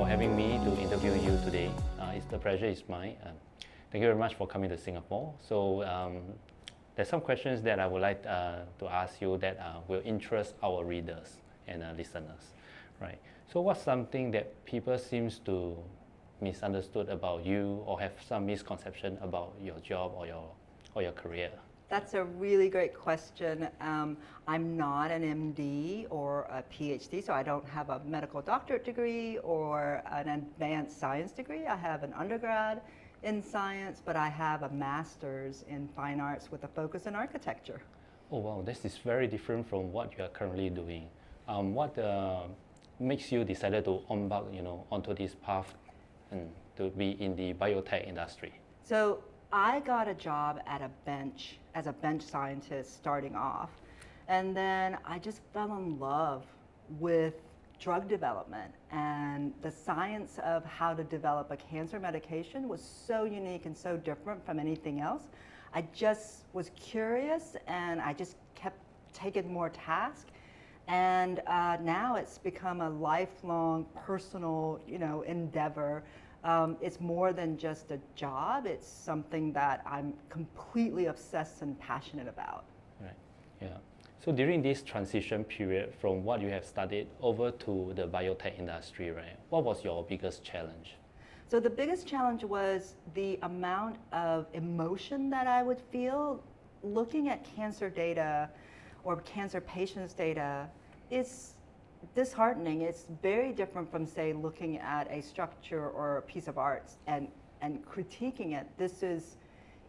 having me to interview you today. The pleasure is mine. Thank you very much for coming to Singapore. So there's some questions that I would like to ask you that will interest our readers and listeners, right? So what's something that people seems to misunderstood about you or have some misconception about your job or your career? That's a really great question. I'm not an MD or a PhD, so I don't have a medical doctorate degree or an advanced science degree. I have an undergrad in science, but I have a master's in fine arts with a focus in architecture. Oh wow, this is very different from what you are currently doing. What makes you decided to embark, onto this path and to be in the biotech industry? So I got a job at a bench as a bench scientist starting off, and then I just fell in love with drug development, and the science of how to develop a cancer medication was so unique and so different from anything else. I just was curious and I just kept taking more tasks, and now it's become a lifelong personal endeavor. It's more than just a job. It's something that I'm completely obsessed and passionate about. Right. Yeah. So during this transition period from what you have studied over to the biotech industry, right? What was your biggest challenge? So the biggest challenge was the amount of emotion that I would feel looking at cancer data or cancer patients' data. Is disheartening. It's very different from, say, looking at a structure or a piece of art and critiquing it. This is,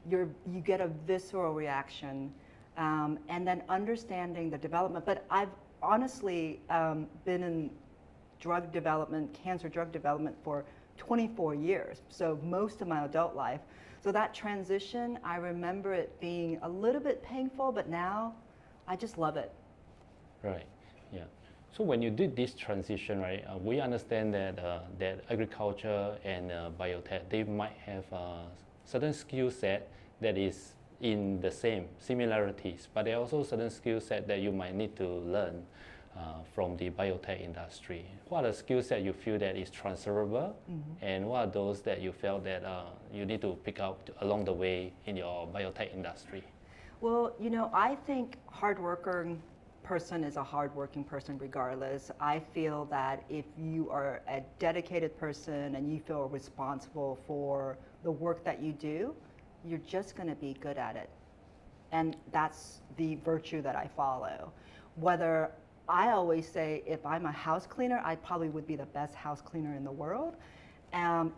you get a visceral reaction, and then understanding the development. But I've honestly been in drug development, cancer drug development for 24 years, so most of my adult life. So that transition, I remember it being a little bit painful, but now I just love it. Right, yeah. So when you did this transition, right, we understand that that agriculture and biotech, they might have certain skill set that is in the same similarities, but there are also certain skill set that you might need to learn from the biotech industry. What are the skill set you feel that is transferable, and what are those that you felt that you need to pick up along the way in your biotech industry? Well, I think hardworking person is a hardworking person regardless. I feel that if you are a dedicated person and you feel responsible for the work that you do, you're just going to be good at it. And that's the virtue that I follow. Whether I always say if I'm a house cleaner, I probably would be the best house cleaner in the world.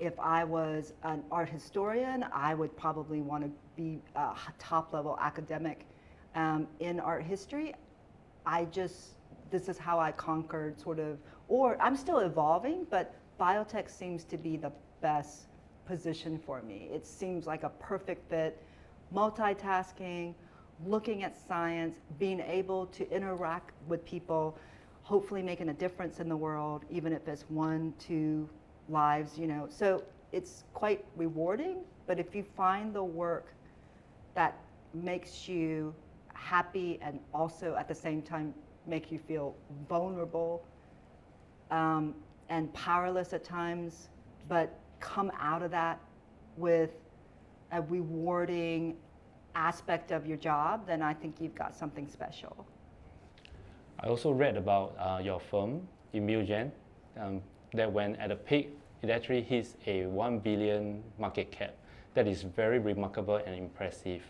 If I was an art historian, I would probably want to be a top level academic in art history. This is how I conquered or I'm still evolving, but biotech seems to be the best position for me. It seems like a perfect fit, multitasking, looking at science, being able to interact with people, hopefully making a difference in the world, even if it's 1, 2 lives, So it's quite rewarding, but if you find the work that makes you happy and also at the same time make you feel vulnerable and powerless at times, but come out of that with a rewarding aspect of your job, then I think you've got something special. I also read about your firm, Immugen, that when at a peak, it actually hits a 1 billion market cap. That is very remarkable and impressive.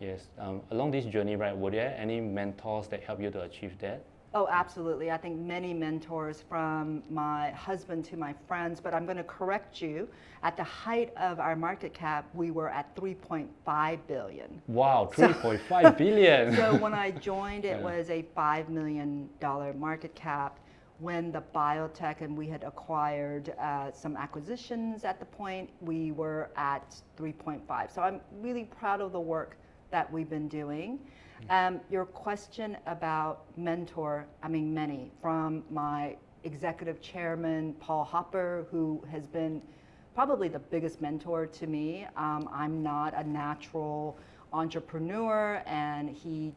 Yes. Along this journey, right, were there any mentors that helped you to achieve that? Oh, absolutely. I think many mentors, from my husband to my friends, but I'm going to correct you. At the height of our market cap, we were at 3.5 billion. Wow, 3.5 billion. So when I joined, it was a $5 million market cap. When the biotech, and we had acquired some acquisitions at the point, we were at 3.5. So I'm really proud of the work that we've been doing. Your question about mentor, many, from my executive chairman, Paul Hopper, who has been probably the biggest mentor to me. I'm not a natural entrepreneur, and he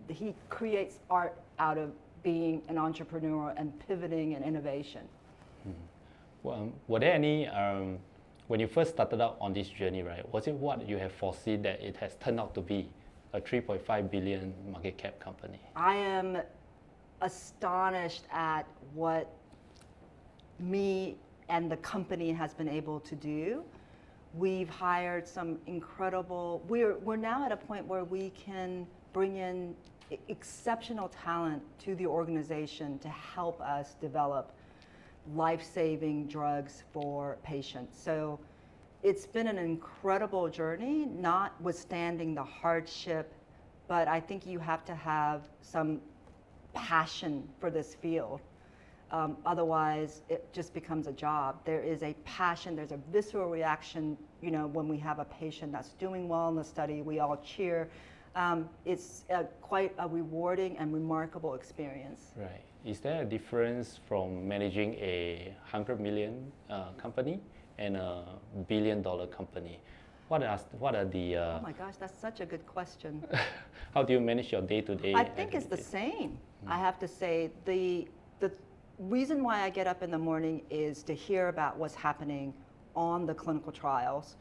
he creates art out of being an entrepreneur and pivoting and innovation. Were there any, when you first started out on this journey, right, was it what you have foreseen that it has turned out to be, a 3.5 billion market cap company? I am astonished at what me and the company has been able to do. We've hired some incredible, we're now at a point where we can bring in exceptional talent to the organization to help us develop life-saving drugs for patients. So it's been an incredible journey, notwithstanding the hardship, but I think you have to have some passion for this field. Otherwise, it just becomes a job. There is a passion, there's a visceral reaction, you know, when we have a patient that's doing well in the study, we all cheer. It's quite a rewarding and remarkable experience. Right. Is there a difference from managing a 100 million company and a $1 billion company? What are the... oh my gosh, that's such a good question. How do you manage your day-to-day? I think it's the same. I have to say, the reason why I get up in the morning is to hear about what's happening on the clinical trials.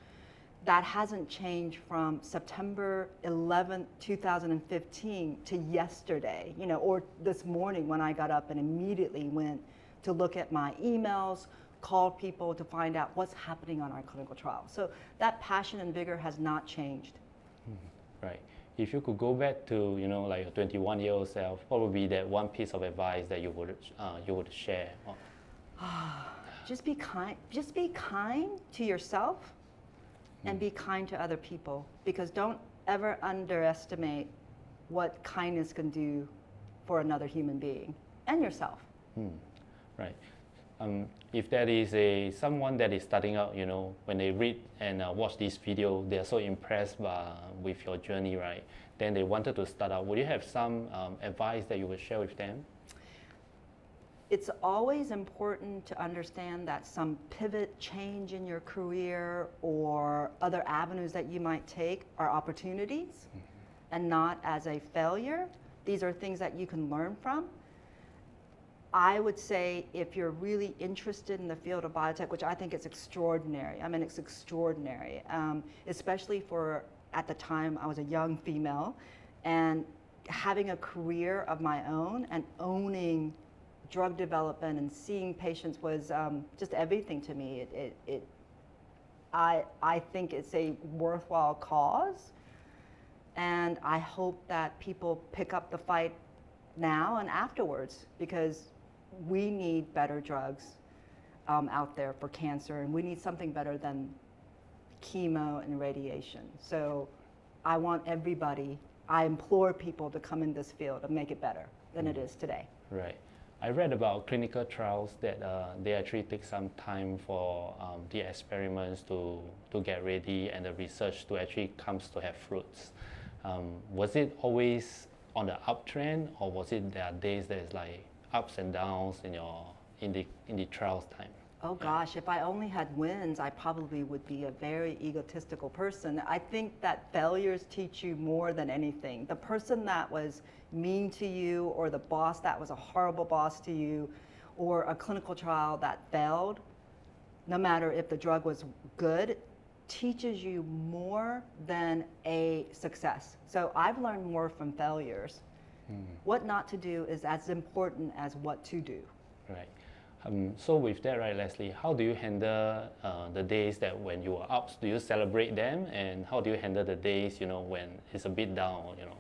That hasn't changed from September 11th, 2015 to yesterday, you know, or this morning when I got up and immediately went to look at my emails, called people to find out what's happening on our clinical trial. So that passion and vigor has not changed. Right. If you could go back to, you know, like a 21-year-old self, what would be that one piece of advice that you would share? Just be kind. Just be kind to yourself and be kind to other people, because don't ever underestimate what kindness can do for another human being and yourself. Right. If there is someone that is starting out, you know, when they read and watch this video, they are so impressed with your journey, right? Then they wanted to start out. Would you have some advice that you would share with them? It's always important to understand that some pivot change in your career or other avenues that you might take are opportunities and not as a failure. These are things that you can learn from. I would say if you're really interested in the field of biotech, which I think is extraordinary, I mean, it's extraordinary, especially for, at the time, I was a young female, and having a career of my own and owning drug development and seeing patients was just everything to me. I think it's a worthwhile cause, and I hope that people pick up the fight now and afterwards, because we need better drugs out there for cancer, and we need something better than chemo and radiation. So I want everybody, I implore people to come in this field and make it better than it is today. Right. I read about clinical trials that they actually take some time for the experiments to get ready and the research to actually comes to have fruits. Was it always on the uptrend, or was it there are days there's like ups and downs in the trials time? Oh gosh, if I only had wins, I probably would be a very egotistical person. I think that failures teach you more than anything. The person that was mean to you, or the boss that was a horrible boss to you, or a clinical trial that failed, no matter if the drug was good, teaches you more than a success. So I've learned more from failures. What not to do is as important as what to do. Right. So with that, right, Leslie, how do you handle the days that when you are ups? Do you celebrate them, and how do you handle the days, you know, when it's a bit down, you know?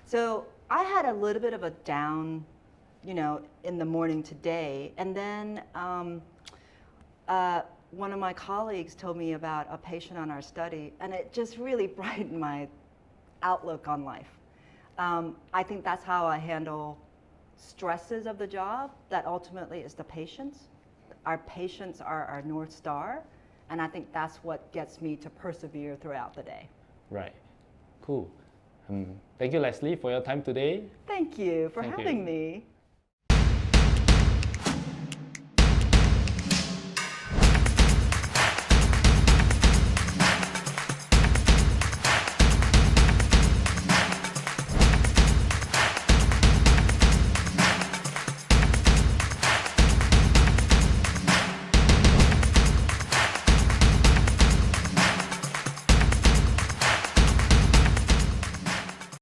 So I had a little bit of a down, you know, in the morning today, and then one of my colleagues told me about a patient on our study, and it just really brightened my outlook on life. I think that's how I handle stresses of the job, that ultimately is the patients. Our patients are our North Star, and I think that's what gets me to persevere throughout the day. Right. Cool. Thank you, Leslie, for your time today. Thank you for Thank you. having me.